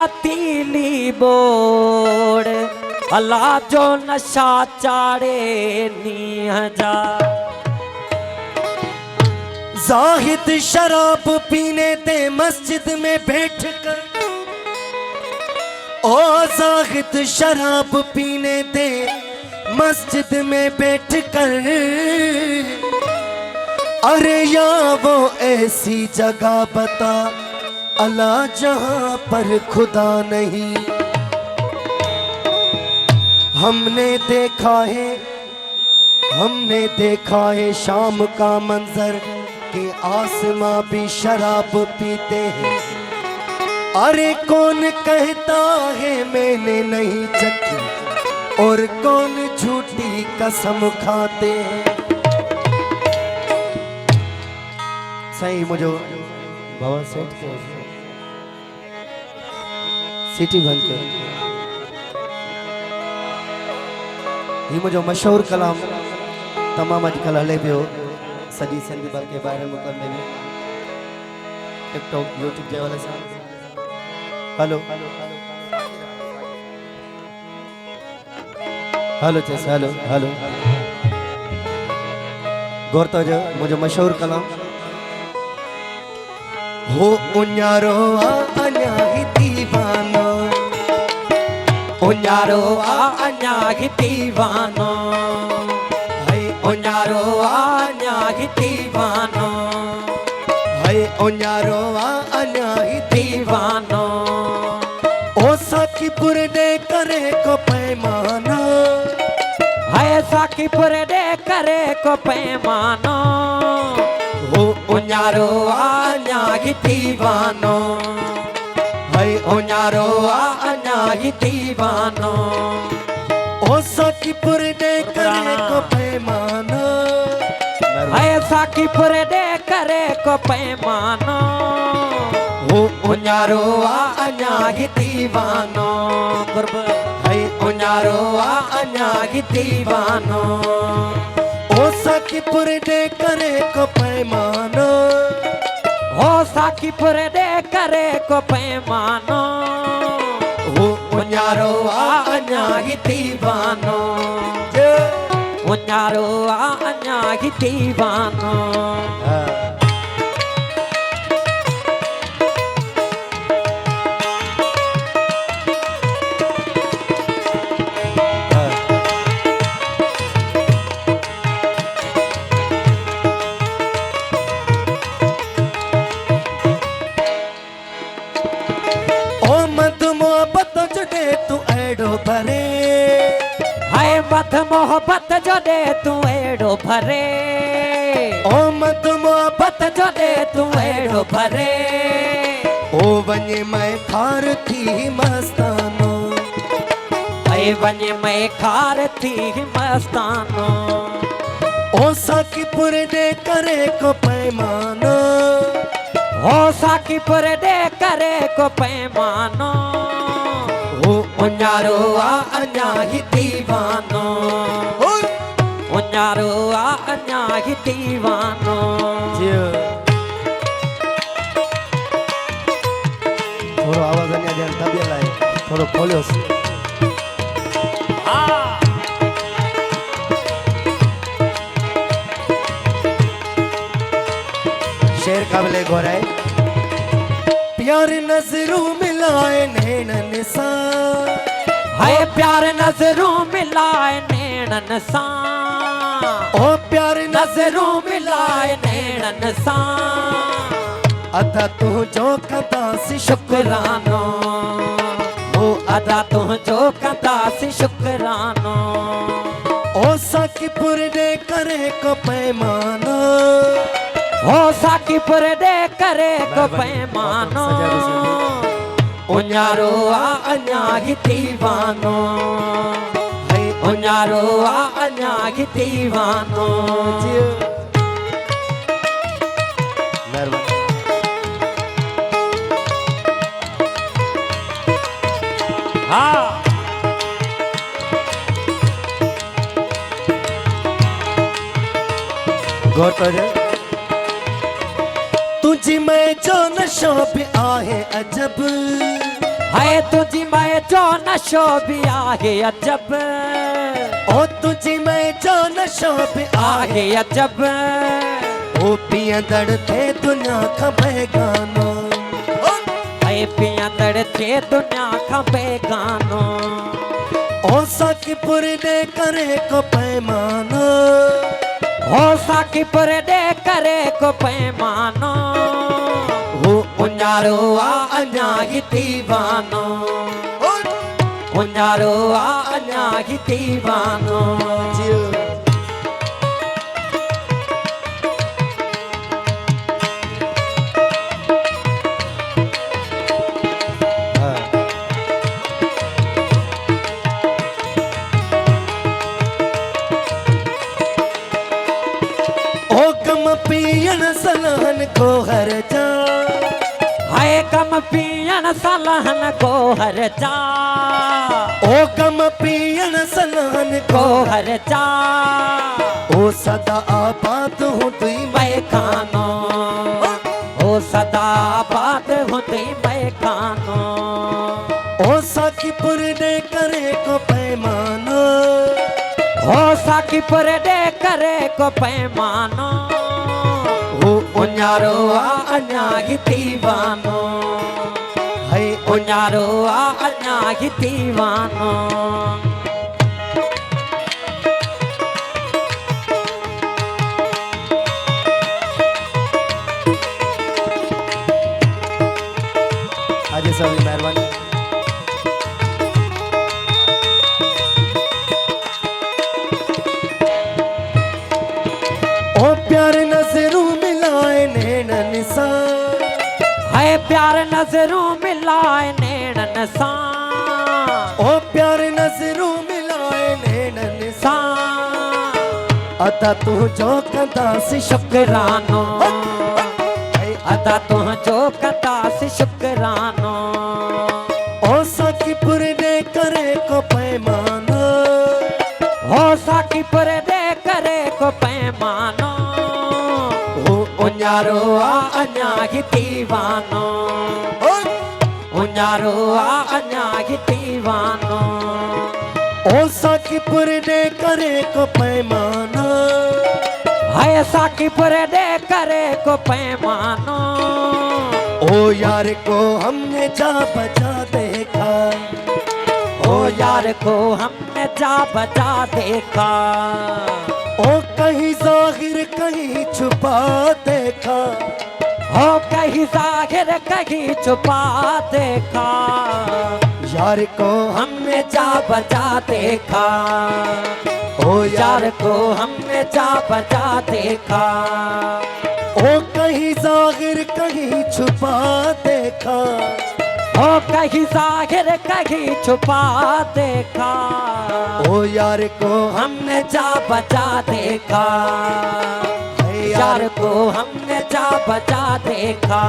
तीली बोड़ अल्लाह जो नशा चाड़े नी हजार। जाहिद शराब पीने दे मस्जिद में बैठ कर, ओ जाहिद शराब पीने दे मस्जिद में बैठ कर, अरे या वो ऐसी जगह बता अल्लाह जहां पर खुदा नहीं। हमने देखा है शाम का मंजर कि आसमां भी शराब पीते हैं। अरे कौन कहता है मैंने नहीं चखी और कौन झूठी कसम खाते हैं। सही मुझे बाबा सेठ के सिटी बंद कर। ये मुझे मशहूर कलाम तमाम अजकल हले पियो सॼी सिंध बल्कि ॿाहिरि मुल्कनि में बि टिकटॉक यूट्यूब जे हवाले सां। हेलो हेलो चेस हेलो हेलो गौर तो जो मुझे मशहूर कलाम हो उन्यारो अञा ही दीवानो, उन्यारो अञा ही दीवानो, है उन्यारो अञा ही दीवानो, है उन्यारो अञा ही दीवानो। ओ साकीपुर दे करे को पैमाना, है साकीपुर दे करे को पैमानो। हो उन्यारो अञा ही दीवानो, है उन्यारो अञा ही दीवानो। ओ साकीपुर दे करे को पैमाना, है साकीपुर दे करे को पैमानो। हो उन्यारो अञा ही दीवानो, है उन्यारो अञा ही दीवानो। ओ साकीपुर दे करे को पैमाना, हो साकीपुर दे करे को पैमानो। हो उन्यारो अञा ही दीवानो, उन्यारो अञा ही दीवानो। हाय मत मोहब्बत जो दे तू एड़ो भरे, ओ मत मोहब्बत जो दे तू एड़ो भरे। ओ वने मैं खार थी मस्तानो, ऐ वने मैं खार थी मस्तानो। ओ साकीपुर दे करे को पैमानो, हो साकीपुर दे करे को पैमानो। हो उन्यारो अञा ही दीवानो, उन्यारो अञा ही दीवानो। थोड़ो आवाज अञा ॾियण दबियल आहे, थोड़ो खोलियोसि। शेर काबिले घोराए प्यार नजरों मिलाए नैनन सा, है प्यार नजरों मिलाए नैनन सा। ओ प्यार नजरों मिलाए नैनन सा। अदा तू जो कदा सी शुक्रानो, ओ अदा तू जो कदा सी शुक्रानो। ओ साकीपुर दे करे को पैमानो, हो साकीपुर दे करे को पैमानो। उन्यारो अञा ही दीवानो, है उन्यारो अञा ही दीवानो। हाँ गौर कर तुझी में जो नशा पे आहे अजब, हाय तुझी मैं जो नशो भी आगे अजब, ओ तुझी मैं जो नशो भी आगे अजब, ओ पिया दड़ते दुनिया खबे गानो, हाय पिया दड़ते दुनिया खबे गानो, ओ साकीपुर दे करे को पैमानो, हो साकीपुर दे करे को पैमानो, हो उन्यारो आ अन्या ही दीवानो, उन्यारो आ अन्या ही दीवानो। पियन सलहन को हर जा, हाय कम पियन सलहन को हर जा, ओ कम पियन सलहन को हर जा, ओ सदा आबाद हूँ तुई मैं खानो, ओ सदा आबाद हूँ तुई मैं खानो, ओ साकीपुर दे करे को पैमानो, हो साकीपुर दे करे को पैमानो, उन्यारो आ अन्या ही दीवानो, है उन्यारो आ अन्या ही दीवानो। आज सब मेहरबानी। ओ प्यार नजरों मिलाए नैनन सा, है प्यार नजरों मिलाए नैनन सा, ओ प्यार नजरों मिलाए नैनन सा, अता तू जो कदा से शुक्रानो, अदा तू जो कदा से शुक्रानो, ओ साकीपुर दे करे को पैमानो, हो साकीपुर दे करे को पैमानो, उन्यारो आ अन्या ही दीवानो, उन्यारो आ अन्या ही दीवानो, ओ साकीपुर दे करे को पैमानो, हाय साकीपुर दे करे को पैमानो, ओ यार को हमने जा बजा देखा, ओ यार को हमने जा बजा देखा, ओ कहीं जाहिर कहीं छुपा देखा, हो कहीं जाहिर कहीं छुपा देखा, यार को हमने जा बजा देखा, ओ यार को हमने जा बजा देखा, ओ कहीं जाहिर कहीं छुपा देखा, हो कहीं जाहिर कहीं छुपा देखा, ओ यार को हमने जा बजा देखा, यार को हमने जा बजा देखा।